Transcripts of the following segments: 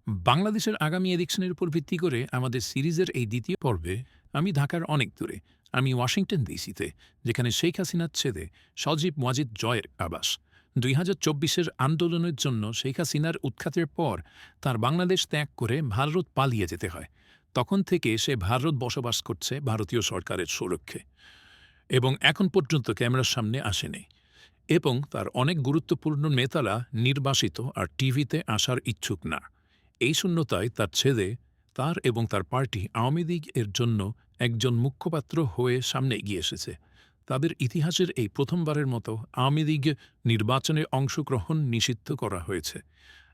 বাংলাদেশের আগামী ইলেকশনের উপর ভিত্তি করে আমাদের সিরিজের এই দ্বিতীয় পর্বে আমি ঢাকার অনেক দূরে, আমি ওয়াশিংটন ডিসিতে, যেখানে শেখ হাসিনার ছেলে সজীব ওয়াজিদ জয়ের আবাস। ২০২৪-এর আন্দোলনের জন্য শেখ হাসিনার উৎখাতের পর তার বাংলাদেশ ত্যাগ করে ভারত পালিয়ে যেতে হয়। তখন থেকে সে ভারত বসবাস করছে ভারতীয় সরকারের সুরক্ষে, এবং এখন পর্যন্ত ক্যামেরার সামনে আসেনি। এবং তার অনেক গুরুত্বপূর্ণ নেতারা নির্বাসিত আর টিভিতে আসার ইচ্ছুক না। এই শূন্যতায় তার ছেলে, তার এবং তার পার্টি আওয়ামী লীগ এর জন্য একজন মুখপাত্র হয়ে সামনে এগিয়ে এসেছে। তাদের ইতিহাসের এই প্রথমবারের মতো আওয়ামী লীগ নির্বাচনে অংশগ্রহণ নিষিদ্ধ করা হয়েছে।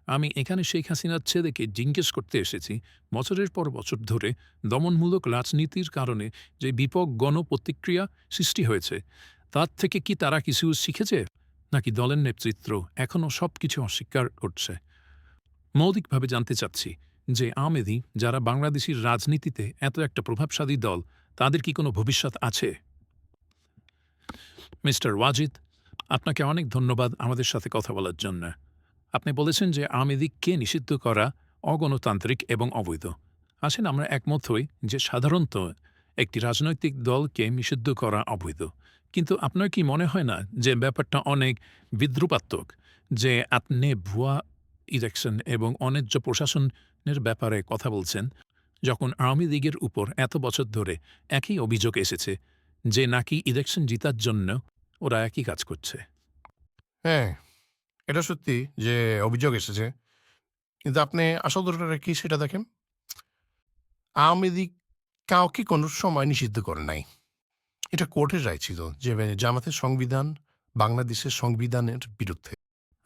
আমি এখানে শেখ হাসিনার ছেলেকে জিজ্ঞেস করতে এসেছি, বছরের পর বছর ধরে দমনমূলক রাজনীতির কারণে যে বিপদ গণপ্রতিক্রিয়া সৃষ্টি হয়েছে, তার থেকে কি তারা কিছু শিখেছে, নাকি দলের নেতৃত্ব এখনও সব কিছু অস্বীকার করছে? মৌলিকভাবে জানতে চাচ্ছি যে আওয়ামী লীগ, যারা বাংলাদেশের রাজনীতিতে এত একটা প্রভাবশালী দল, তাদের কি কোনো ভবিষ্যৎ আছে? মিস্টার ওয়াজিদ, আপনাকে অনেক ধন্যবাদ আমাদের সাথে কথা বলার জন্য। আপনি বলেছেন যে আওয়ামী লীগকে নিষিদ্ধ করা অগণতান্ত্রিক এবং অবৈধ। আসেন আমরা একমত হই যে সাধারণত একটি রাজনৈতিক দলকে নিষিদ্ধ করা অবৈধ। কিন্তু আপনার কি মনে হয় না যে ব্যাপারটা অনেক বিদ্রুপাত্মক, যে আপনি ভুয়া ইলেকশন এবং অন্যায্য প্রশাসনের ব্যাপারে কথা বলছেন, যখন আওয়ামী লীগের উপর এত বছর ধরে একই অভিযোগ এসেছে যে নাকি ইলেকশন জিতার জন্য ওরা একই কাজ করছে? হ্যাঁ, এটা সত্যি যে অভিযোগ এসেছে। কিন্তু আপনি আসল দরকারটা কি সেটা দেখেন। আওয়ামী লীগ কাউকে কোনো সময় নিষিদ্ধ করে নাই। এটা কোর্টের রায় ছিল যে জামাতের সংবিধান বাংলাদেশের সংবিধানের বিরুদ্ধে।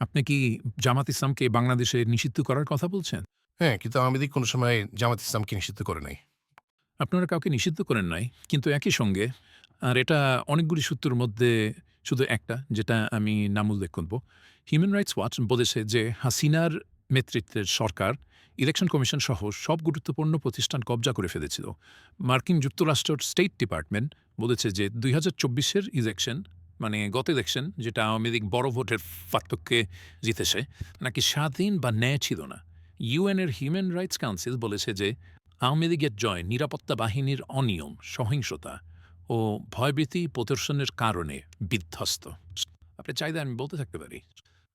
আপনি কি জামাত ইসলামকে বাংলাদেশে নিষিদ্ধ করার কথা বলছেন? হ্যাঁ, কিন্তু আওয়ামী লীগ কোনো সময় জামাত ইসলামকে নিষিদ্ধ করে নাই। আপনারা কাউকে নিষিদ্ধ করেন নাই, কিন্তু একই সঙ্গে, আর এটা অনেকগুলি সূত্রের মধ্যে শুধু একটা, যেটা আমি নাম উল্লেখ করব, হিউম্যান রাইটস ওয়াচ বলেছে যে হাসিনার নেতৃত্বের সরকার ইলেকশন কমিশন সহ সব গুরুত্বপূর্ণ প্রতিষ্ঠান কবজা করে ফেলেছিল। মার্কিন যুক্তরাষ্ট্রের স্টেট ডিপার্টমেন্ট বলেছে যে ২০২৪-এর ইলেকশন, মানে গত ইলেকশন যেটা আওয়ামী লীগ বড় ভোটের পার্থক্যে জিতেছে, নাকি স্বাধীন বা ন্যায় ছিল না। ইউএনের হিউম্যান রাইটস কাউন্সিল বলেছে যে আওয়ামী লীগের জয় নিরাপত্তা বাহিনীর অনিয়ম, সহিংসতা ও ভয়ভীতি প্রদর্শনের কারণে বিধ্বস্ত। আপনি চাইলে আমি বলতে থাকতে পারি।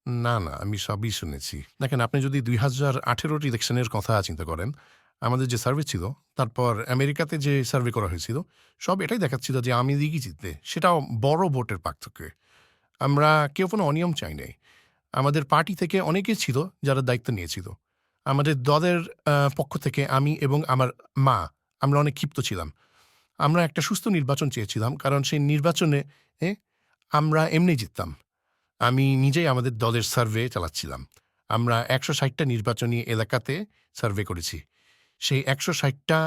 না, না, আমি সবই শুনেছি। দেখেন, আপনি যদি ২০১৮ ইলেকশনের কথা চিন্তা করেন, আমাদের যে সার্ভে ছিল, তারপর আমেরিকাতে যে সার্ভে করা হয়েছিল, সব এটাই দেখাচ্ছিল যে আওয়ামী লীগই জিতবে। সেটাও বড় ভোটের পার্থক্যে। আমরা কেউ কোনো অনিয়ম চাই নাই। আমাদের পার্টি থেকে অনেকে ছিল যারা দায়িত্ব নিয়েছিল। আমাদের দলের পক্ষ থেকে আমি এবং আমার মা, আমরা অনেক ক্ষিপ্ত ছিলাম। আমরা একটা সুস্থ নির্বাচন চেয়েছিলাম। কারণ সেই নির্বাচনে এ আমরা এমনি জিততাম। আমি নিজেই আমাদের দলের সার্ভে চালাচ্ছিলাম। আমরা ১৬০ টা নির্বাচনী এলাকাতে সার্ভে করেছি। সেই ১৬০ টা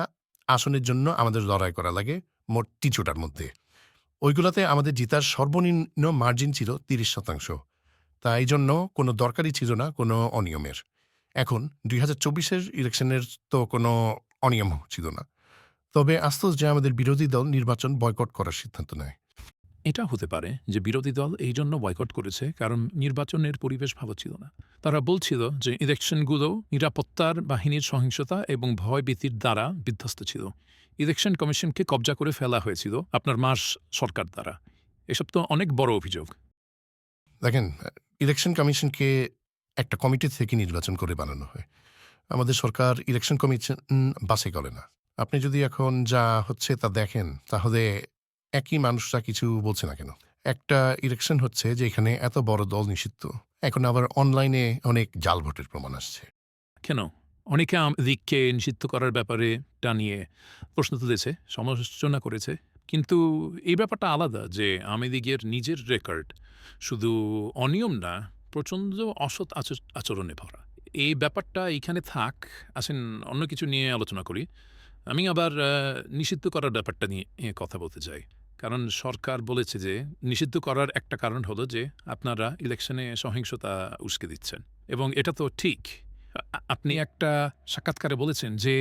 আসনের জন্য আমাদের লড়াই করা লাগে মোট ৩০ টার মধ্যে। ওইগুলাতে আমাদের জিতার সর্বনিম্ন মার্জিন ছিল ৩০%। তাই জন্য কোনো দরকারই ছিল না কোনো অনিয়মের। এখন ২০২৪-এর ইলেকশনের তো কোনো অনিয়ম ছিল না। তবে আফসোস যে আমাদের বিরোধী দল নির্বাচন বয়কট করার সিদ্ধান্ত নেয়। এটা হতে পারে যে বিরোধী দল এই জন্য বয়কট করেছে কারণ নির্বাচনের পরিবেশ ভালো ছিল না। তারা বলছিল যে ইলেকশনগুলো নিরাপত্তার বাহিনীর সহিংসতা এবং ভয়ভীতির দ্বারা বিধ্বস্ত ছিল। ইলেকশন কমিশনকে কবজা করে ফেলা হয়েছিল আপনার মাস সরকার দ্বারা। এসব তো অনেক বড় অভিযোগ। দেখেন, ইলেকশন কমিশনকে একটা কমিটি থেকে নির্বাচন করে বানানো হয়। আমাদের সরকার ইলেকশন কমিশন বাছাই করে না। আপনি যদি এখন যা হচ্ছে তা দেখেন, তাহলে একই মানুষরা কিছু বলছে না কেন? একটা ইলেকশন হচ্ছে যেখানে এত বড় দল নিষিদ্ধ। এখন আবার অনলাইনে অনেক জাল ভোটের প্রমাণ আসছে। কেন? অনেকে লীগকে নিষিদ্ধ করার ব্যাপারে টা নিয়ে প্রশ্ন তুলেছে, সমালোচনা করেছে। কিন্তু এই ব্যাপারটা আলাদা যে আওয়ামী লীগের নিজের রেকর্ড শুধু অনিয়ম না, প্রচণ্ড অসৎ আচরণে ভরা। এই ব্যাপারটা এইখানে থাক, আসেন অন্য কিছু নিয়ে আলোচনা করি। আমি আবার নিষিদ্ধ করার ব্যাপারটা নিয়ে কথা বলতে চাই। কারণ সরকার বলেছে যে নিষিদ্ধ করার একটা কারণ হলো যে আপনারা ইলেকশনে সহিংসতা উস্কে দিচ্ছেন, এবং এটা তো ঠিক। আপনি একটা সাক্ষাৎকারে বলেছেন যে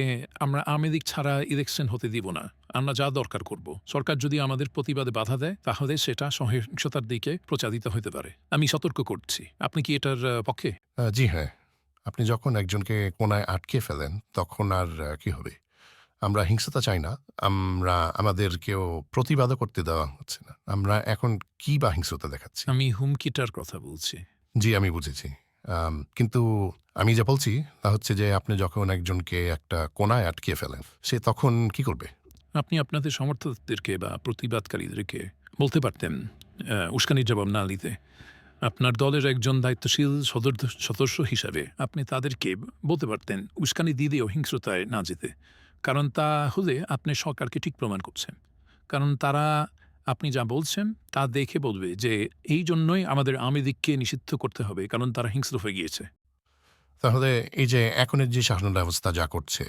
আমরা আওয়ামী লীগ ছাড়া ইলেকশন হতে দিব না, আমরা যা দরকার করব। সরকার যদি আমাদের প্রতিবাদে বাধা দেয় তাহলে সেটা সহিংসতার দিকে প্রচারিত হতে পারে। আমি সতর্ক করছি, আপনি কি এটার পক্ষে? জি হ্যাঁ, আপনি যখন একজনকে কোনায় আটকে ফেলেন তখন আর কি হবে? আমরা হিংসতা চাই না। আমাদেরকেও প্রতিবাদও করতে দেওয়া হচ্ছে না। আমরা এখন কি বা হিংস্রতা দেখাচ্ছি? আমি হুমকিটার কথা বলছি। জি, আমি বুঝেছি। কিন্তু আমি যা বলছি তা হচ্ছে যে আপনি যখন একজনকে একটা কোনায় আটকিয়ে ফেলেন, সে তখন কি করবে? আপনি আপনাদের সমর্থকদেরকে বা প্রতিবাদকারীদেরকে বলতে পারতেন উস্কানির জবাব না দিতে। আপনার দলের একজন দায়িত্বশীল সদস্য হিসাবে আপনি তাদেরকে বলতে পারতেন উস্কানি দিয়েও হিংস্রতায় না যেতে। কারণ তা হলে আপনি সরকারকে ঠিক প্রমাণ করছেন। কারণ তারা আপনি যা বলছেন তা দেখে বলবে যে এই জন্যই আমাদের আওয়ামী লীগকে নিষিদ্ধ করতে হবে, কারণ তারা হিংস্র হয়ে গিয়েছে। তাহলে এই যে এখনের যে শাসন ব্যবস্থা যা করছে,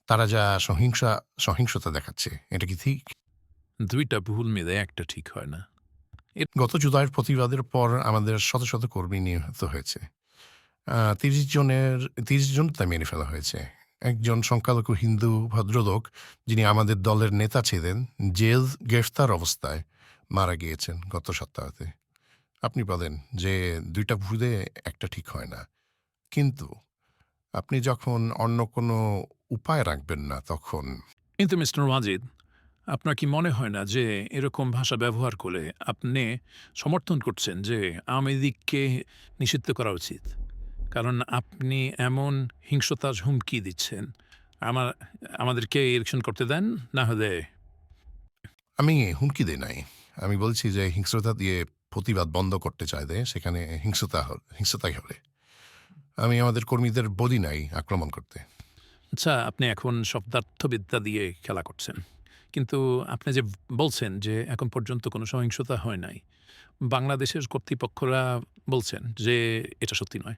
তারা যা সহিংসতা দেখাচ্ছে, এটা কি ঠিক? ২ টা ভুল মিলে একটা ঠিক হয় না। গত জুলাইয়ের প্রতিবাদের পর আমাদের শত, শত কর্মী নিহত হয়েছে। ৩০ জনের ৩০ জন তাই মেরে ফেলা হয়েছে। একজন সংখ্যালঘু হিন্দু ভদ্রলোক, যিনি আমাদের দলের নেতা ছিলেন, গ্রেফতার অবস্থায় মারা গিয়েছেন গত সপ্তাহতে। আপনি বলেন যে ২ টা ভুলে একটা ঠিক হয় না। কিন্তু আপনি যখন অন্য কোনো উপায় রাখবেন না তখন কিন্তু মিস্টার ওয়াজিদ, আপনার কি মনে হয় না যে এরকম ভাষা ব্যবহার করে আপনি সমর্থন করছেন যে আওয়ামী লীগকে নিষিদ্ধ করা উচিত? কারণ আপনি এমন হিংস্রতার হুমকি দিচ্ছেন। আমার আমাদেরকে ইলেকশন করতে দেন, না হলে আমি হুমকি দেই নাই। আমি বলছি যে হিংস্রতা দিয়ে প্রতিবাদ বন্ধ করতে চাইলে সেখানে হিংস্রতাই হবে। আমি আমাদের কর্মীদের বলি নাই আক্রমণ করতে। আচ্ছা, আপনি এখন শব্দার্থবিদ্যা দিয়ে খেলা করছেন। কিন্তু আপনি যে বলছেন যে এখন পর্যন্ত কোনো সহিংসতা হয় নাই। বাংলাদেশের কর্তৃপক্ষরা বলছেন যে এটা সত্যি নয়।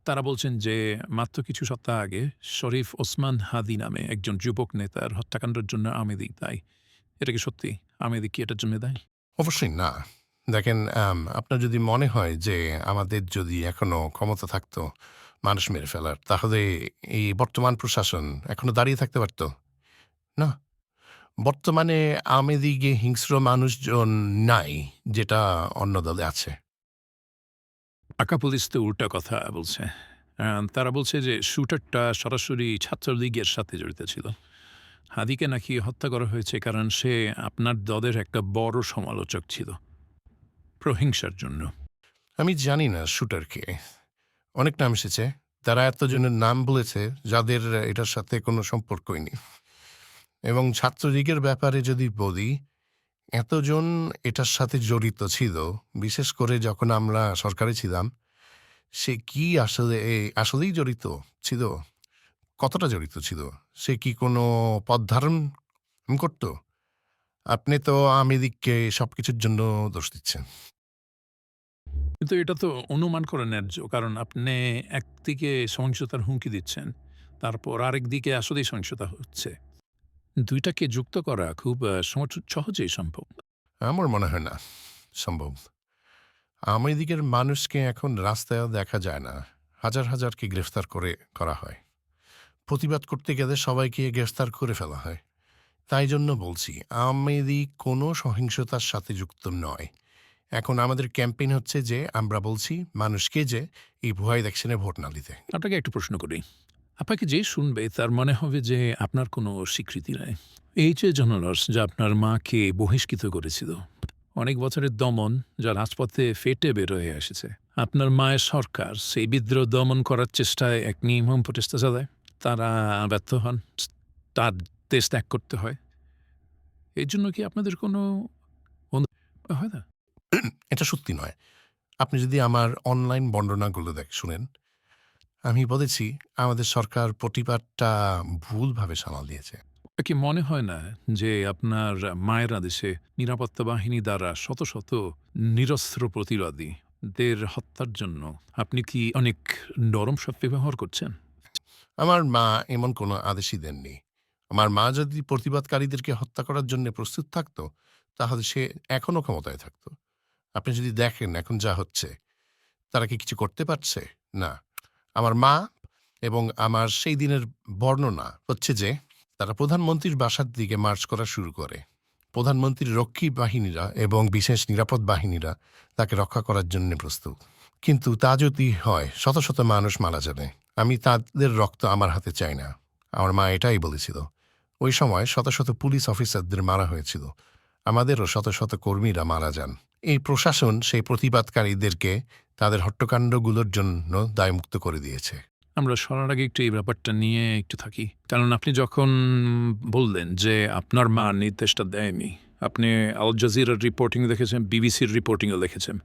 তারা বলছেন যে মাত্র কিছু সপ্তাহ আগে শরীফ ওসমান হাদি নামে একজন যুবক নেতার হত্যাকাণ্ডের জন্য আওয়ামী লীগ দায়ী। এটা কি সত্যি? আওয়ামী লীগ কি এটার জন্য দায়ী? অবশ্যই না। দেখেন, আপনার যদি মনে হয় যে আমাদের যদি এখনো ক্ষমতা থাকতো মানুষ মেরে ফেলার, তাহলে এই বর্তমান প্রশাসন এখনো দাঁড়িয়ে থাকতে পারত? না। বর্তমানে আওয়ামী লীগে হিংস্র মানুষজন নাই, যেটা অন্য দলে আছে। পাকা পুলিশ তো উল্টা কথা বলছে। তারা বলছে যে শুটারটা সরাসরি ছাত্রলীগের সাথে জড়িত ছিল। হাদিকে নাকি হত্যা করা হয়েছে কারণ সে আপনার দলের একটা বড় সমালোচক ছিল, প্রহিংসার জন্য। আমি জানি না শুটার কে। অনেক নাম এসেছে। তারা এতজনের নাম বলেছে যাদের এটার সাথে কোনো সম্পর্কই নেই। এবং ছাত্রলীগের ব্যাপারে যদি বলি, এতজন এটার সাথে জড়িত ছিল, বিশেষ করে যখন আমরা সরকারে ছিলাম, সে কি আসলেই জড়িত ছিল? কতটা জড়িত ছিল? সে কি কোনো পদ ধারণ করত? আপনি তো আওয়ামী লীগকে সবকিছুর জন্য দোষ দিচ্ছেন। কিন্তু এটা তো অনুমান করে ন্যায্য। কারণ আপনি একদিকে সহিংসতার হুমকি দিচ্ছেন, তারপর আরেকদিকে আসলেই সহিংসতা হচ্ছে। ২ টাকে যুক্ত করা খুব সহজেই সম্ভব। আমার মনে হয় না সম্ভব। আওয়ামী লীগের মানুষকে এখন রাস্তায়ও দেখা যায় না। হাজার হাজারকে গ্রেফতার করা হয়। প্রতিবাদ করতে গেলে সবাইকে গ্রেফতার করে ফেলা হয়। তাই জন্য বলছি, আওয়ামী লীগ কোনো সহিংসতার সাথে যুক্ত নয়। এখন আমাদের ক্যাম্পেইন হচ্ছে যে আমরা বলছি মানুষকে যে এই ভুয়া ইলেকশনে ভোট না দিতে। আপনাকে একটা প্রশ্ন করি। আপনাকে যে শুনবে তার মনে হবে যে আপনার কোনো স্বীকৃতি নাই। এই যে জনরস যা আপনার মাকে বহিষ্কৃত করেছিল, অনেক বছরের দমন যা রাজপথে ফেটে বের হয়ে এসেছে। আপনার মায়ের সরকার সেই বিদ্রোহ দমন করার চেষ্টায় এক নির্মম প্রচেষ্টা চালায়। তারা ব্যর্থ হন। তার দেশ ত্যাগ করতে হয়। এর জন্য কি আপনাদের কোনো হয় না? এটা সত্যি নয়। আপনি যদি আমার অনলাইন বর্ণনাগুলো শুনেন, আমি বলেছি আমাদের সরকার প্রতিবাদটা ভুলভাবে সামাল দিয়েছে। আপনার কি মনে হয় না যে আপনার মায়ের আদেশে নিরাপত্তা বাহিনী দ্বারা শত শত নিরস্ত্র প্রতিবাদীদের হত্যার জন্য আপনি কি অনেক নরম শব্দ ব্যবহার করছেন? আমার মা এমন কোনো আদেশই দেননি। আমার মা যদি প্রতিবাদকারীদেরকে হত্যা করার জন্য প্রস্তুত থাকতো, তাহলে সে এখনো ক্ষমতায় থাকতো। আপনি যদি দেখেন এখন যা হচ্ছে, তারা কি কিছু করতে পারছে? না। আমার মা এবং আমার সেই দিনের বর্ণনা হচ্ছে যে, তারা প্রধানমন্ত্রীর বাসার দিকে মার্চ করা শুরু করে। প্রধানমন্ত্রীর রক্ষী বাহিনীরা এবং বিশেষ নিরাপদ বাহিনীরা তাকে রক্ষা করার জন্য প্রস্তুত। কিন্তু তা যদি হয় শত শত মানুষ মারা যাবে। আমি তাদের রক্ত আমার হাতে চাই না। আমার মা এটাই বলেছিল। ওই সময় শত শত পুলিশ অফিসারদের মারা হয়েছিল। আমাদেরও শত শত কর্মীরা মারা যান। এই প্রশাসন সেই প্রতিবাদকারীদেরকে তাদের হট্টকাণ্ডগুলোর জন্য দায়মুক্ত করে দিয়েছে। আমরা সরার আগে একটু এই ব্যাপারটা নিয়ে একটু থাকি, কারণ আপনি যখন বললেন যে আপনার মা নির্দেশটা দেয়নি, আপনি আল জাজিরার রিপোর্টিং দেখেছেন, বিবিসির রিপোর্টিংও দেখেছেন,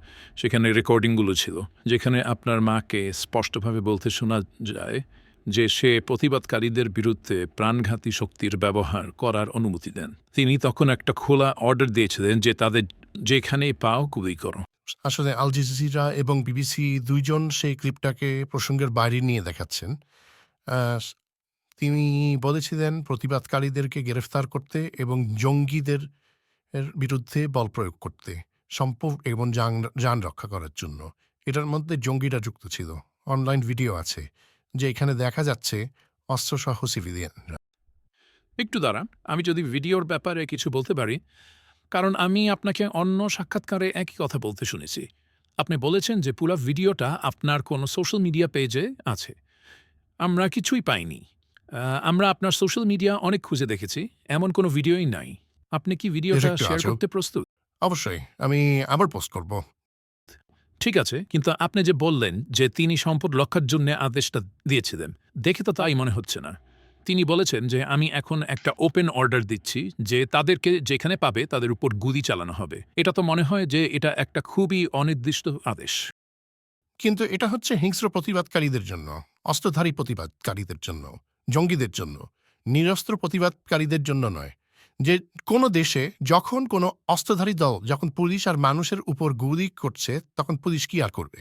সেখানে রেকর্ডিংগুলো ছিল যেখানে আপনার মাকে স্পষ্টভাবে বলতে শোনা যায় যে সে প্রতিবাদকারীদের বিরুদ্ধে প্রাণঘাতী শক্তির ব্যবহার করার অনুমতি দেন। তিনি তখন একটা খোলা অর্ডার দিয়েছিলেন যে তাদের যেখানেই পাও গুলি করো। আসলে আল জাজিরা এবং বিবিসি দুইজন সেই ক্লিপটাকে প্রসঙ্গের বাইরে নিয়ে দেখাচ্ছেন। আহ, তিনি বলেছিলেন প্রতিবাদকারীদেরকে গ্রেফতার করতে এবং জঙ্গিদের বিরুদ্ধে বল প্রয়োগ করতে, সম্পদ এবং যান রক্ষা করার জন্য। এটার মধ্যে জঙ্গিরা যুক্ত ছিল। অনলাইন ভিডিও আছে যে এখানে দেখা যাচ্ছে অস্ত্রসহ সিভিলিয়ানরা। একটু দাঁড়ান, আমি যদি ভিডিওর ব্যাপারে কিছু বলতে পারি, কারণ আমি আপনাকে অন্য সাক্ষাৎকারে একই কথা বলতে শুনেছি। আপনি বলেছেন যে পুরো ভিডিওটা আপনার কোনো সোশ্যাল মিডিয়া পেজে আছে। আমরা কিছুই পাইনি। আমরা আপনার সোশ্যাল মিডিয়া অনেক খুঁজে দেখেছি, এমন কোনো ভিডিওই নাই। আপনি কি ভিডিওটা একটু শেয়ার আছো? করতে প্রস্তুত? অবশ্যই আমি আবার পোস্ট করব। ঠিক আছে, কিন্তু আপনি যে বললেন যে তিনি সম্পদ রক্ষার জন্য আদেশটা দিয়েছিলেন, দেখে তো তাই মনে হচ্ছে না। তিনি বলেছেন যে আমি এখন একটা ওপেন অর্ডার দিচ্ছি যে তাদেরকে যেখানে পাবে তাদের উপর গুলি চালানো হবে। এটা তো মনে হয় যে এটা একটা খুবই অনির্দিষ্ট আদেশ। কিন্তু এটা হচ্ছে হিংস্র প্রতিবাদকারীদের জন্য, অস্ত্রধারী প্রতিবাদকারীদের জন্য, জঙ্গিদের জন্য, নিরস্ত্র প্রতিবাদকারীদের জন্য নয়। যে কোনো দেশে যখন কোনো অস্ত্রধারী দল যখন পুলিশ আর মানুষের উপর গুলি করছে তখন পুলিশ কি আর করবে?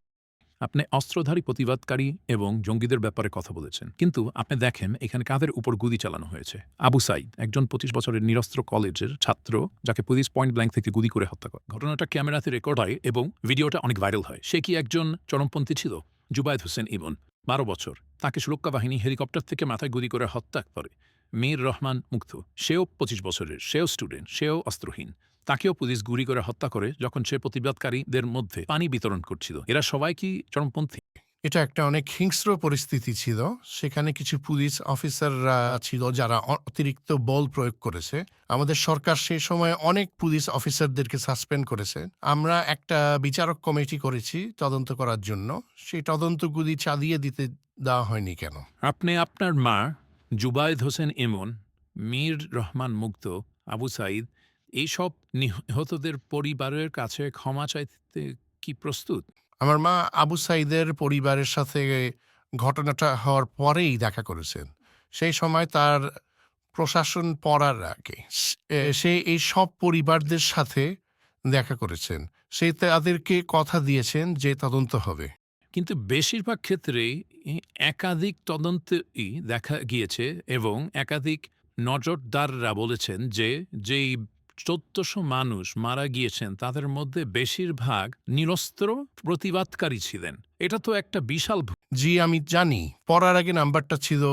আপনি অস্ত্রধারী প্রতিবাদকারী এবং জঙ্গিদের ব্যাপারে কথা বলেছেন, কিন্তু আপনি দেখেন এখানে কাদের উপর গুলি চালানো হয়েছে। আবু সাইদ, একজন ২৫ বছরের নিরস্ত্র কলেজের ছাত্র, যাকে পুলিশ পয়েন্ট ব্ল্যাঙ্ক থেকে গুলি করে হত্যা করে। ঘটনাটা ক্যামেরাতে রেকর্ড হয় এবং ভিডিওটা অনেক ভাইরাল হয়। সে কি একজন চরমপন্থী ছিল? জুবায়েদ হোসেন ইবন, ১২ বছর, তাকে সুরক্ষা বাহিনী হেলিকপ্টার থেকে মাথায় গুলি করে হত্যা করে। মীর রহমান মুগ্ধ, সেও ২৫ বছরের, সেও স্টুডেন্ট, সেও অস্ত্রহীন, তাকেও পুলিশ গুলি করে হত্যা করে যখন সে প্রতিবাদকারীদের মধ্যে পানি বিতরণ করছিল। এরা সবাই কি চরমপন্থী? এটা একটা অনেক হিংস্র পরিস্থিতি ছিল। সেখানে কিছু পুলিশ অফিসাররা ছিল যারা অতিরিক্ত বল প্রয়োগ করেছে। আমাদের সরকার সেই সময় অনেক পুলিশ অফিসারদেরকে সাসপেন্ড করেছে। আমরা একটা বিচারক কমিটি করেছি তদন্ত করার জন্য। সেই তদন্তগুলি চালিয়ে দিতে দেওয়া হয়নি কেন? আপনি আপনার মা, জুবায়েদ হোসেন ইমন, মীর রহমান মুগ্ধ, আবু সাইদ, এইসব নিহতদের পরিবারের কাছে ক্ষমা চাইতে কি প্রস্তুত? আমার মা আবু সাইদের পরিবারের সাথে ঘটনাটা হওয়ার পরেই দেখা করেছেন। সেই সময় তার প্রশাসন পড়ার আগে সে এই সব পরিবারদের সাথে দেখা করেছেন। সে তাদেরকে কথা দিয়েছেন যে তদন্ত হবে। কিন্তু বেশিরভাগ ক্ষেত্রেই একাধিক তদন্তই দেখা গিয়েছে এবং একাধিক নজরদাররা বলেছেন যে যেই ১৪০০ মানুষ মারা গিয়েছেন তাদের মধ্যে বেশিরভাগ নিরস্ত্র প্রতিবাদকারী ছিলেন। এটা তো একটা বিশাল জি আমি জানি, পড়ার আগে নাম্বারটা ছিল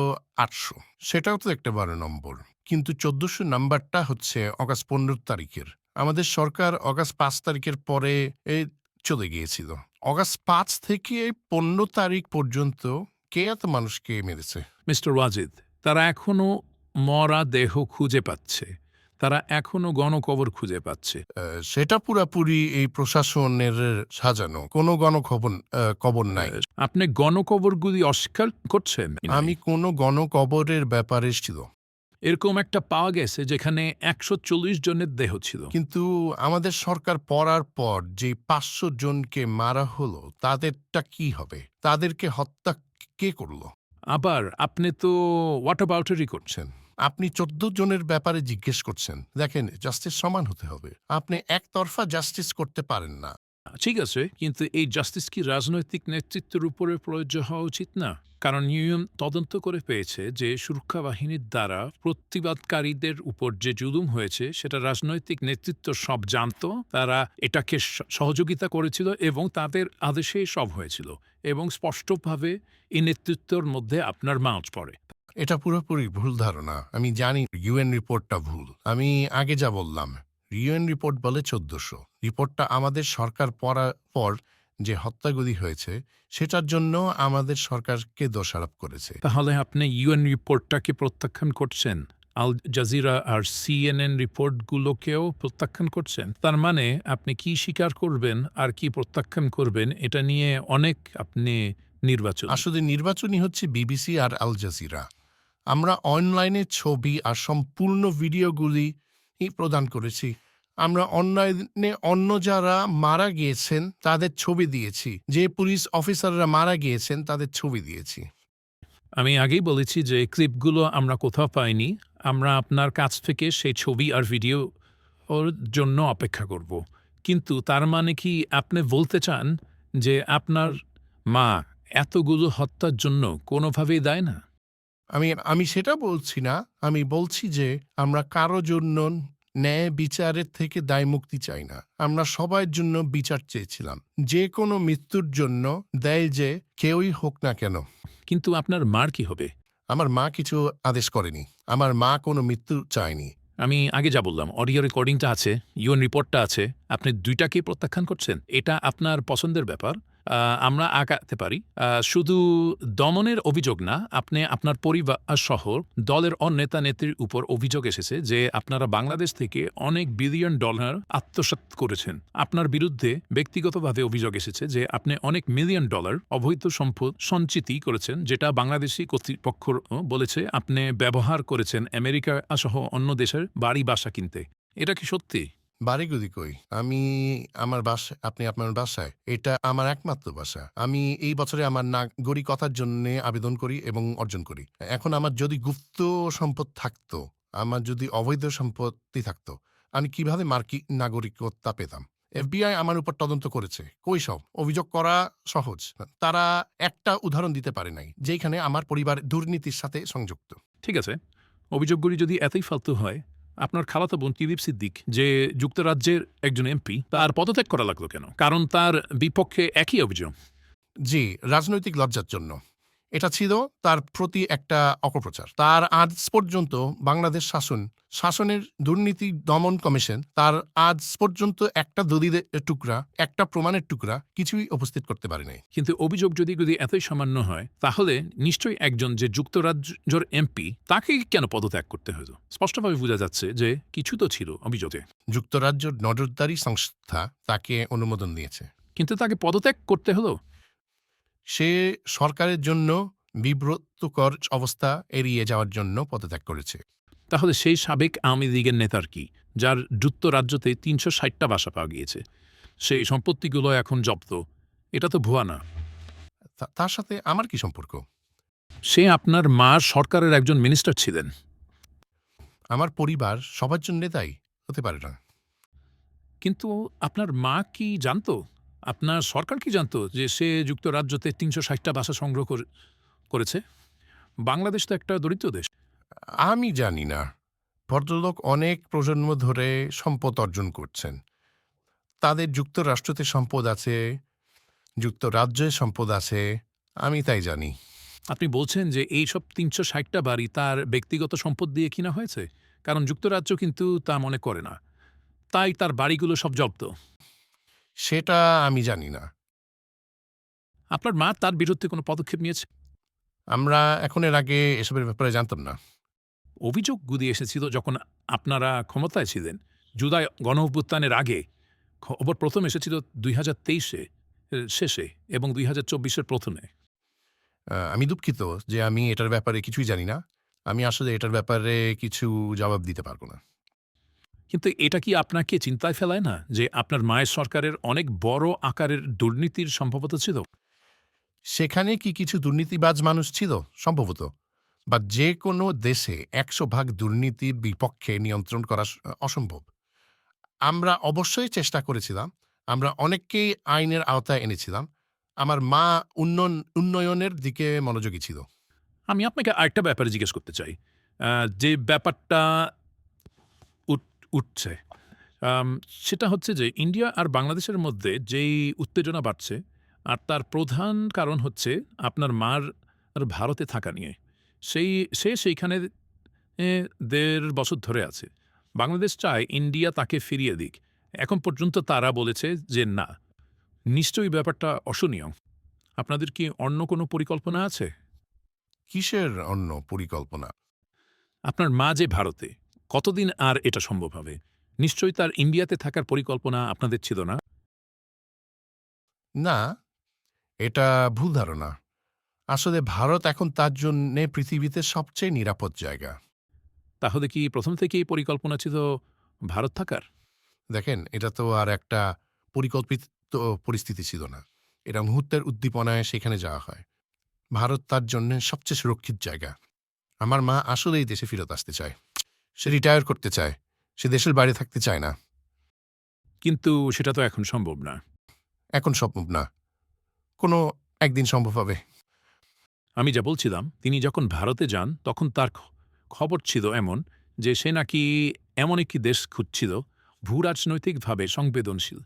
৮০০। সেটাও তো একটা ১২ নম্বর। কিন্তু ১৪০০ নাম্বারটা হচ্ছে অগাস্ট ১৫ তারিখের। আমাদের সরকার অগাস্ট ৫ তারিখের পরে চলে গিয়েছিল। অগাস্ট ৫ থেকে ১৫ তারিখ পর্যন্ত কে এত মানুষকে মেরেছে? মিস্টার ওয়াজিদ, তারা এখনো মরা দেহ খুঁজে পাচ্ছে। তারা এখনো গণকবর খুঁজে পাচ্ছে। সেটা পুরাপুরি এই প্রশাসনের সাজানো। কোনো কবর নাই। আপনি গণকবরগুলি অস্বীকার করছেন? আমি কোনো গণকবরের ব্যাপারে ছিল। এরকম একটা পাওয়া গেছে যেখানে ১৪০ জনের দেহ ছিল। কিন্তু আমাদের সরকার পড়ার পর যে ৫০০ জনকে মারা হলো তাদেরটা কি হবে? তাদেরকে হত্যা কে করলো? আবার আপনি তো হোয়াটঅ্যাবাউটারি করছেন। আপনি ১৪ জনের ব্যাপারে জিজ্ঞেস করছেন। দেখেন, জাস্টিস সমান হতে হবে। আপনি একতরফা জাস্টিস করতে পারেন না। ঠিক আছে, কিন্তু এই জাস্টিস কি রাজনৈতিক নেতৃত্বের উপরে প্রয়োজ্য হওয়া উচিত না? কারণ ইউএন তদন্ত করে পেয়েছে যে সুরক্ষা বাহিনীর দ্বারা প্রতিবাদকারীদের উপর যে জুলুম হয়েছে সেটা রাজনৈতিক নেতৃত্ব সব জানত, তারা এটাকে সহযোগিতা করেছিল এবং তাদের আদেশেই সব হয়েছিল এবং স্পষ্টভাবে এই নেতৃত্বের মধ্যে আপনার মাউজ পড়ে। এটা পুরোপুরি ভুল ধারণা। আমি জানি ইউএন রিপোর্টটা ভুল। আমি আগে যা বললাম, ইউএন রিপোর্ট বলে ১৪০০। রিপোর্টটা আমাদের সরকার পড়ার পর যে হত্যাগুলি হয়েছে সেটার জন্য আমাদের সরকারকে দোষারোপ করেছে। তাহলে আপনি ইউএন রিপোর্টটাকে প্রত্যাখ্যান করছেন, আল জাজিরা আর সিএনএন রিপোর্টগুলোকেও প্রত্যাখ্যান করছেন। তার মানে আপনি কি স্বীকার করবেন আর কি প্রত্যাখ্যান করবেন এটা নিয়ে অনেক আপনি নির্বাচন। আসলে নির্বাচনই হচ্ছে বিবিসি আর আল জাজিরা। আমরা অনলাইনে ছবি আর সম্পূর্ণ ভিডিওগুলি প্রদান করেছি। আমরা অনলাইনে অন্য যারা মারা গিয়েছেন তাদের ছবি দিয়েছি, যে পুলিশ অফিসাররা মারা গিয়েছেন তাদের ছবি দিয়েছি। আমি আগেই বলেছি যে ক্লিপগুলো আমরা কোথাও পাইনি। আমরা আপনার কাছ থেকে সেই ছবি আর ভিডিও ওর জন্য অপেক্ষা করব। কিন্তু তার মানে কি আপনি বলতে চান যে আপনার মা এতগুলো হত্যার জন্য কোনোভাবেই দায় না? আমি সেটা বলছি না। আমি বলছি যে আমরা কারো জন্য ন্যায় বিচারের থেকে দায় মুক্তি চাই না। আমরা সবার জন্য বিচার চেয়েছিলাম, যে কোনো মৃত্যুর জন্য দেয় যে কেউই হোক না কেন। কিন্তু আপনার মার কি হবে? আমার মা কিছু আদেশ করেনি। আমার মা কোনো মৃত্যু চায়নি। আমি আগে যা বললাম, অডিও রেকর্ডিংটা আছে, ইউএন রিপোর্টটা আছে, আপনি দুইটাকেই প্রত্যাখ্যান করছেন। এটা আপনার পছন্দের ব্যাপার, আমরা আগাতে পারি। শুধু দমনের অভিযোগ না, আপনি আপনার পরিবার সহ দলের নেতা নেত্রীর উপর অভিযোগ এসেছে যে আপনারা বাংলাদেশ থেকে অনেক বিলিয়ন ডলার আত্মসাৎ করেছেন। আপনার বিরুদ্ধে ব্যক্তিগতভাবে অভিযোগ এসেছে যে আপনি অনেক মিলিয়ন ডলার অবৈধ সম্পদ সঞ্চিতি করেছেন, যেটা বাংলাদেশি কর্তৃপক্ষ বলেছে আপনি ব্যবহার করেছেন আমেরিকা সহ অন্য দেশের বাড়ি বাসা কিনতে। এটা কি সত্যি? বাড়িগুলি কই? আপনি আপনার বাসায়। এটা আমার একমাত্র বাসা। আমি এই বছরে আমার নাগরিকতার জন্যে আবেদন করি এবং অর্জন করি। এখন আমার যদি গুপ্ত সম্পদ থাকতো, আমার যদি অবৈধ সম্পত্তি থাকতো, আমি কিভাবে নাগরিকতা পেতাম? FBI আমার উপর তদন্ত করেছে। কই সব? অভিযোগ করা সহজ। তারা একটা উদাহরণ দিতে পারে নাই, যেখানে আমার পরিবার দুর্নীতির সাথে সংযুক্ত। ঠিক আছে, অভিযোগগুলি যদি এতই ফালতু হয়, আপনার খালাতো বোন টিলিপ সিদ্দিক যে যুক্তরাজ্যের একজন এমপি, তার পদত্যাগ করা লাগলো কেন? কারণ তার বিপক্ষে একই অভিযোগ। জি, রাজনৈতিক লজ্জার জন্য। এটা ছিল তার প্রতি একটা অপপ্রচার। তার আজ পর্যন্ত বাংলাদেশ শাসনের দুর্নীতি দমন কমিশন তার আজ পর্যন্ত একটা দলিলের টুকরা, একটা প্রমাণের টুকরা কিছুই উপস্থিত করতে পারে নাই। কিন্তু অভিযোগ যদি এতই সামান্য হয়, তাহলে নিশ্চয়ই একজন যে যুক্তরাজ্যের এমপি, তাকে কেন পদত্যাগ করতে হতো? স্পষ্টভাবে বোঝা যাচ্ছে যে কিছু তো ছিল অভিযোগে। যুক্তরাজ্যের নজরদারি সংস্থা তাকে অনুমোদন দিয়েছে। কিন্তু তাকে পদত্যাগ করতে হলো। সে সরকারের জন্য বিব্রতকর অবস্থা এড়িয়ে যাওয়ার জন্য পদত্যাগ করেছে। তাহলে সেই সাবেক আওয়ামী লীগের নেতার কি, যার যুক্তরাজ্যতে ৩৬০টা বাসা পাওয়া গিয়েছে, সেই সম্পত্তিগুলো এখন জব্দ? এটা তো ভুয়া না? তার সাথে আমার কি সম্পর্ক? সে আপনার মার সরকারের একজন মিনিস্টার ছিলেন। আমার পরিবার সবার জন্য দায়ী হতে পারে না। কিন্তু আপনার মা কি জানতো, আপনার সরকার কি জানতো যে সে যুক্তরাজ্যতে ৩৬০টা বাসা সংগ্রহ করেছে? বাংলাদেশ তো একটা দরিদ্র দেশ। আমি জানি না। ভদ্রলোক অনেক প্রজন্ম ধরে সম্পদ অর্জন করছেন। তাদের যুক্তরাষ্ট্রতে সম্পদ আছে, যুক্তরাজ্যে সম্পদ আছে, আমি তাই জানি। আপনি বলছেন যে এই সব ৩৬০টা বাড়ি তার ব্যক্তিগত সম্পদ দিয়ে কিনা হয়েছে? কারণ যুক্তরাজ্য কিন্তু তা মনে করে না, তাই তার বাড়িগুলো সব জব্দ। সেটা আমি জানি না। আপনার মা তার বিরুদ্ধে কোনো পদক্ষেপ নিয়েছে? আমরা এর আগে এসবের ব্যাপারে জানতাম না। অভিযোগগুলি এসেছিল যখন আপনারা ক্ষমতায় ছিলেন। জুলাই গণঅভ্যুত্থানের আগে খবর প্রথম এসেছিল ২০২৩ শেষে এবং ২০২৪ প্রথমে। আমি দুঃখিত যে আমি এটার ব্যাপারে কিছুই জানি না। আমি আসলে এটার ব্যাপারে কিছু জবাব দিতে পারব না। কিন্তু এটা কি আপনাকে চিন্তায় ফেলায় না যে আপনার মায়ের সরকারের অনেক বড় আকারের দুর্নীতির সম্ভবত ছিল? সেখানে কি কিছু দুর্নীতিবাজ মানুষ ছিল? সম্ভবত। বা যে কোনো দেশে ১০০ ভাগ দুর্নীতির বিপক্ষে নিয়ন্ত্রণ করা অসম্ভব। আমরা অবশ্যই চেষ্টা করেছিলাম। আমরা অনেককেই আইনের আওতায় এনেছিলাম। আমার মা উন্নয়নের দিকে মনোযোগী ছিল। আমি আপনাকে আরেকটা ব্যাপারে জিজ্ঞেস করতে চাই। যে ব্যাপারটা উঠছে, আম সেটা হচ্ছে যে ইন্ডিয়া আর বাংলাদেশের মধ্যে যেই উত্তেজনা বাড়ছে, আর তার প্রধান কারণ হচ্ছে আপনার মার ভারতে থাকা নিয়ে। সে সেইখানে ১.৫ বছর ধরে আছে। বাংলাদেশ চায় ইন্ডিয়া তাকে ফিরিয়ে দিক। এখন পর্যন্ত তারা বলেছে যে না। নিশ্চয়ই ব্যাপারটা অশনীয়। আপনাদের কি অন্য কোনো পরিকল্পনা আছে? কিসের অন্য পরিকল্পনা? আপনার মা যে ভারতে, কতদিন আর এটা সম্ভব হবে? নিশ্চয়ই তার ইন্ডিয়াতে থাকার পরিকল্পনা আপনাদের ছিল না? না, এটা ভুল ধারণা। আসলে ভারত এখন তার জন্যে পৃথিবীতে সবচেয়ে নিরাপদ জায়গা। তাহলে কি প্রথম থেকেই পরিকল্পনা ছিল ভারত থাকার? দেখেন, এটা তো আর একটা পরিকল্পিত পরিস্থিতি ছিল না। এটা মুহূর্তের উদ্দীপনায় সেখানে যাওয়া হয়। ভারত তার জন্যে সবচেয়ে সুরক্ষিত জায়গা। আমার মা আসলেই দেশে ফেরত আসতে চায়। সে রিটায়ার করতে চায়। সে দেশের বাইরে থাকতে চায় না। কিন্তু সেটা তো এখন সম্ভব না। এখন সম্ভব না। কোনো একদিন সম্ভব হবে। আমি যা বলছিলাম, তিনি যখন ভারতে যান তখন তার খবর ছিল এমন যে সে নাকি এমন একটি দেশ খুঁজছিল ভূরাজনৈতিকভাবে সংবেদনশীল।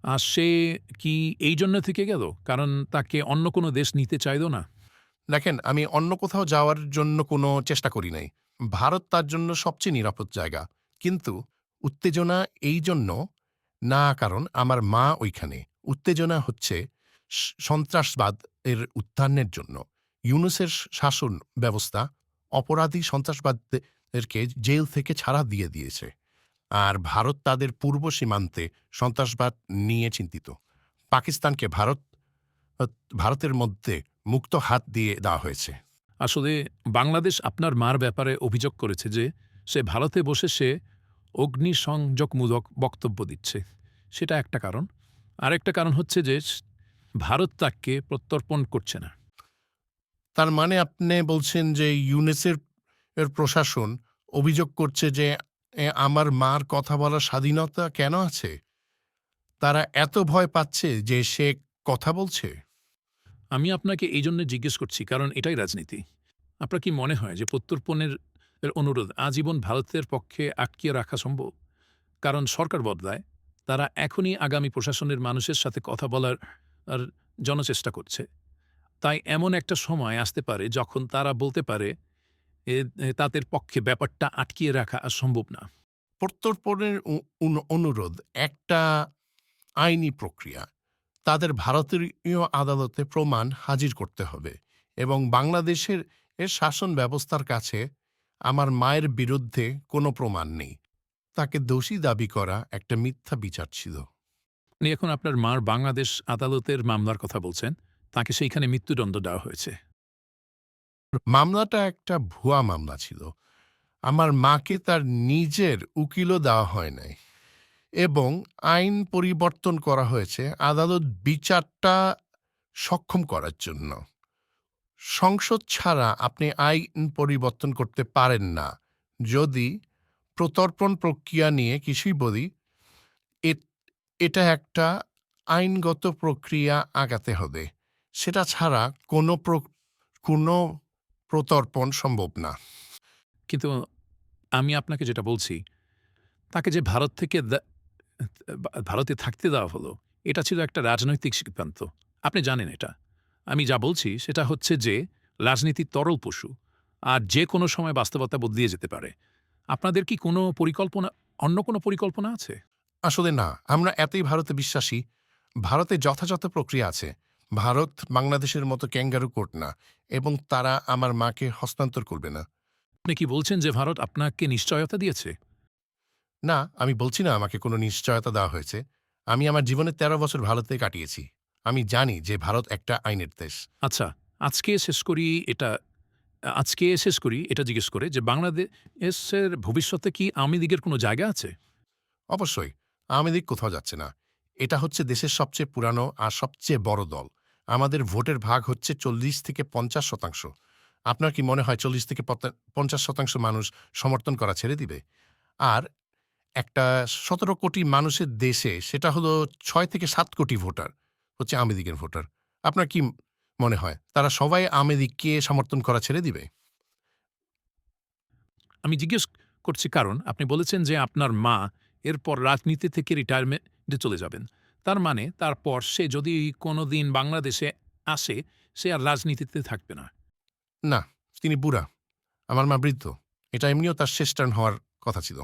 আর সে কি এই জন্য থেকে গেল? কারণ তাকে অন্য কোনো দেশ নিতে চাইল না? দেখেন, আমি অন্য কোথাও যাওয়ার জন্য কোনো চেষ্টা করি নাই। ভারত তার জন্য সবচেয়ে নিরাপদ জায়গা। কিন্তু উত্তেজনা এই জন্য না, কারণ আমার মা ওইখানে। উত্তেজনা হচ্ছে সন্ত্রাসবাদ এর উত্থানের জন্য। ইউনুসের শাসন ব্যবস্থা অপরাধী সন্ত্রাসবাদীদেরকে জেল থেকে ছাড়া দিয়ে দিয়েছে। আর ভারত তাদের পূর্ব সীমান্তে সন্ত্রাসবাদ নিয়ে চিন্তিত। পাকিস্তানকে ভারতের মধ্যে মুক্ত হাত দিয়ে দেওয়া হয়েছে। আসলে বাংলাদেশ আপনার মার ব্যাপারে অভিযোগ করেছে যে সে ভারতে বসে সে অগ্নিসংযোগমূলক বক্তব্য দিচ্ছে। সেটা একটা কারণ। আরেকটা কারণ হচ্ছে যে ভারত তাকে প্রত্যর্পণ করছে না। তার মানে আপনি বলছেন যে এর প্রশাসন অভিযোগ করছে যে আমার মার কথা বলার স্বাধীনতা কেন আছে? তারা এত ভয় পাচ্ছে যে সে কথা বলছে? আমি আপনাকে এই জন্য জিজ্ঞেস করছি কারণ এটাই রাজনীতি। আপনার কি মনে হয় যে প্রত্যর্পণের অনুরোধ আজীবন ভারতের পক্ষে আটকিয়ে রাখা সম্ভব? কারণ সরকার বদলায়, তারা এখনই আগামী প্রশাসনের মানুষের সাথে কথা বলার আর জনচেষ্টা করছে। তাই এমন একটা সময় আসতে পারে যখন তারা বলতে পারে তাদের পক্ষে ব্যাপারটা আটকিয়ে রাখা আর সম্ভব না। প্রত্যর্পণের অনুরোধ একটা আইনি প্রক্রিয়া। তাদের ভারতীয় আদালতে প্রমাণ হাজির করতে হবে এবং বাংলাদেশের শাসন ব্যবস্থার কাছে আমার মায়ের বিরুদ্ধে কোনো প্রমাণ নেই। তাকে দোষী দাবি করা একটা মিথ্যা বিচার ছিল। আপনি এখন আপনার মার বাংলাদেশ আদালতের মামলার কথা বলছেন। তাকে সেইখানে মৃত্যুদণ্ড দেওয়া হয়েছে। মামলাটা একটা ভুয়া মামলা ছিল। আমার মাকে তার নিজের উকিলও দেওয়া হয় নাই এবং আইন পরিবর্তন করা হয়েছে আদালত বিচারটা সক্ষম করার জন্য। সংসদ ছাড়া আপনি আইন পরিবর্তন করতে পারেন না। যদি প্রত্যর্পণ প্রক্রিয়া নিয়ে কিছুই বলি, এটা একটা আইনগত প্রক্রিয়া আগাতে হবে। সেটা ছাড়া কোনো প্রত্যর্পণ সম্ভব না। কিন্তু আমি আপনাকে যেটা বলছি, তাকে যে ভারত থেকে ভারতে থাকতে দেওয়া হলো, এটা ছিল একটা রাজনৈতিক সিদ্ধান্ত। আপনি জানেন এটা। আমি যা বলছি সেটা হচ্ছে যে রাজনীতি তরল পশু। আর যে কোনো সময় বাস্তবতা বদলিয়ে যেতে পারে। আপনাদের কি কোনো পরিকল্পনা অন্য কোনো পরিকল্পনা আছে? আসলে না, আমরা এতই ভারতে বিশ্বাসী। ভারতে যথাযথ প্রক্রিয়া আছে। ভারত বাংলাদেশের মতো ক্যাঙ্গারু কোর্ট না এবং তারা আমার মাকে হস্তান্তর করবে না। আপনি কি বলছেন যে ভারত আপনাকে নিশ্চয়তা দিয়েছে? না, আমি বলছি না আমাকে কোনো নিশ্চয়তা দেওয়া হয়েছে। আমি আমার জীবনের ১৩ বছর ভারতে কাটিয়েছি। আমি জানি যে ভারত একটা আইনের দেশ। আচ্ছা, আজকে শেষ করি এটা আজকে শেষ করি এটা জিজ্ঞেস করে যে বাংলাদেশের ভবিষ্যতে কি আওয়ামী লীগের কোনো জায়গা আছে? অবশ্যই, আওয়ামী লীগ কোথাও যাচ্ছে না। এটা হচ্ছে দেশের সবচেয়ে পুরানো আর সবচেয়ে বড় দল। আমাদের ভোটের ভাগ হচ্ছে ৪০-৫০%। আপনার কি মনে হয় ৪০-৫০% মানুষ সমর্থন করা ছেড়ে দিবে? আর একটা ১৭ কোটি মানুষের দেশে সেটা হলো ৬-৭ কোটি ভোটার হচ্ছে আওয়ামী লীগের ভোটার। আপনার কি মনে হয় তারা সবাই আওয়ামী লীগকে সমর্থন করা ছেড়ে দিবে? আমি জিজ্ঞেস করছি কারণ আপনি বলেছেন যে আপনার মা এরপর রাজনীতি থেকে রিটায়ারমেন্টে চলে যাবেন। তার মানে তারপর সে যদি কোনোদিন বাংলাদেশে আসে, সে আর রাজনীতিতে থাকবে না। না, তিনি বুড়া। আমার মা বৃদ্ধ। এটা এমনিও তার শেষ টার্ন হওয়ার কথা ছিল।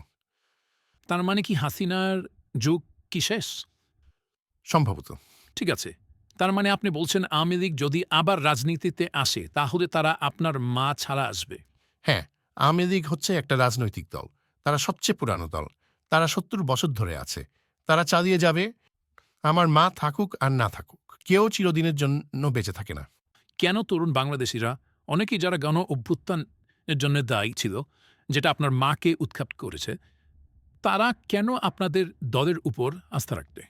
তার মানে কি হাসিনার যুগ কি শেষ? সম্ভবত। ঠিক আছে, তার মানে আপনি বলছেন আওয়ামী লীগ যদি আবার রাজনীতিতে আসে তাহলে তারা আপনার মা ছাড়া আসবে। হ্যাঁ, আওয়ামী লীগ হচ্ছে একটা রাজনৈতিক দল। তারা সবচেয়ে পুরানো দল। তারা ৭০ বছর ধরে আছে। তারা চালিয়ে যাবে। আমার মা থাকুক আর না থাকুক, কেউ চিরদিনের জন্য বেঁচে থাকে না। কেন তরুণ বাংলাদেশিরা, অনেকেই যারা গণ অভ্যুত্থানের জন্য দায়ী ছিল, যেটা আপনার মাকে উৎখাত করেছে, তারা কেন আপনাদের দলের উপর আস্থা রাখবে?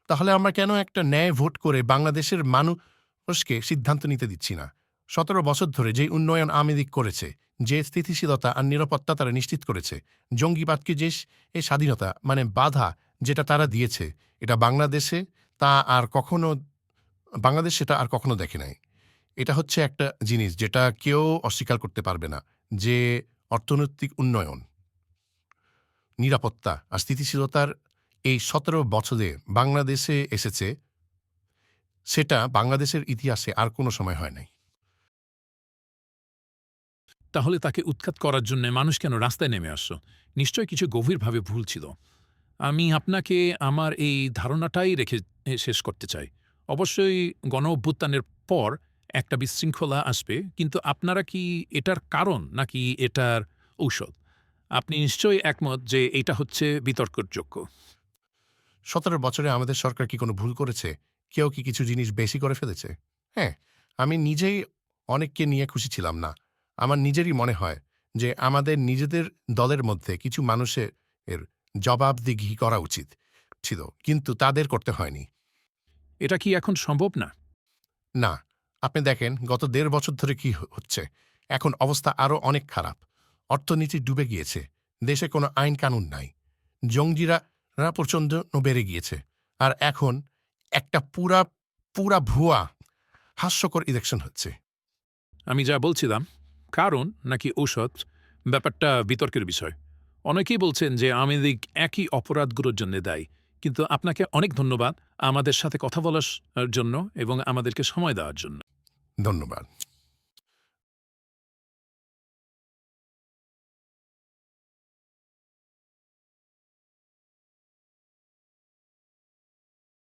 তাহলে আমরা কেন একটা ন্যায় ভোট করে বাংলাদেশের মানুষকে সিদ্ধান্ত নিতে দিচ্ছি না? ১৭ বছর ধরে যে উন্নয়ন আওয়ামী লীগ করেছে, যে স্থিতিশীলতা আর নিরাপত্তা তারা নিশ্চিত করেছে, জঙ্গিবাদকে যে এই স্বাধীনতা মানে বাধা যেটা তারা দিয়েছে, এটা বাংলাদেশে তা আর কখনো বাংলাদেশ সেটা আর কখনো দেখে নাই। এটা হচ্ছে একটা জিনিস যেটা কেউ অস্বীকার করতে পারবে না, যে অর্থনৈতিক উন্নয়ন, নিরাপত্তা আর স্থিতিশীলতার এই ১৭ বছরে বাংলাদেশে এসেছে, সেটা বাংলাদেশের ইতিহাসে আর কোনো সময় হয় নাই। তাহলে তাকে উৎখাত করার জন্য মানুষ কেন রাস্তায় নেমে আসছো? নিশ্চয় কিছু গভীরভাবে ভুল ছিল। আমি আপনাকে আমার এই ধারণাটাই রেখে শেষ করতে চাই। অবশ্যই গণ অভ্যুত্থানের পর একটা বিশৃঙ্খলা আসবে, কিন্তু আপনারা কি এটার কারণ নাকি এটার ঔষধ? আপনি নিশ্চয়ই একমত যে এটা হচ্ছে বিতর্কের যোগ্য। ১৭ বছরে আমাদের সরকার কি কোনো ভুল করেছে? কেউ কি কিছু জিনিস বেশি করে ফেলেছে? হ্যাঁ, আমি নিজেই অনেককে নিয়ে খুশি ছিলাম না। আমার নিজেরই মনে হয় যে আমাদের নিজেদের দলের মধ্যে কিছু মানুষের এর জবাবদিহি করা উচিত ছিল, কিন্তু তাদের করতে হয়নি। এটা কি এখন সম্ভব না? না, আপনি দেখেন গত ১.৫ বছর ধরে কি হচ্ছে। এখন অবস্থা আরও অনেক খারাপ। অর্থনীতি ডুবে গিয়েছে। দেশে কোনো আইন কানুন নাই। জঙ্গিরা প্রচণ্ড বেড়ে গিয়েছে। আর এখন একটা পুরা ভুয়া, হাস্যকর ইলেকশন হচ্ছে। আমি যা বলছিলাম, কারণ নাকি ঔষধ, ব্যাপারটা বিতর্কের বিষয়। অনেকেই বলছেন যে আওয়ামী লীগ একই অপরাধগুলোর জন্য দায়ী। কিন্তু আপনাকে অনেক ধন্যবাদ আমাদের সাথে কথা বলার জন্য এবং আমাদেরকে সময় দেওয়ার জন্য। ধন্যবাদ।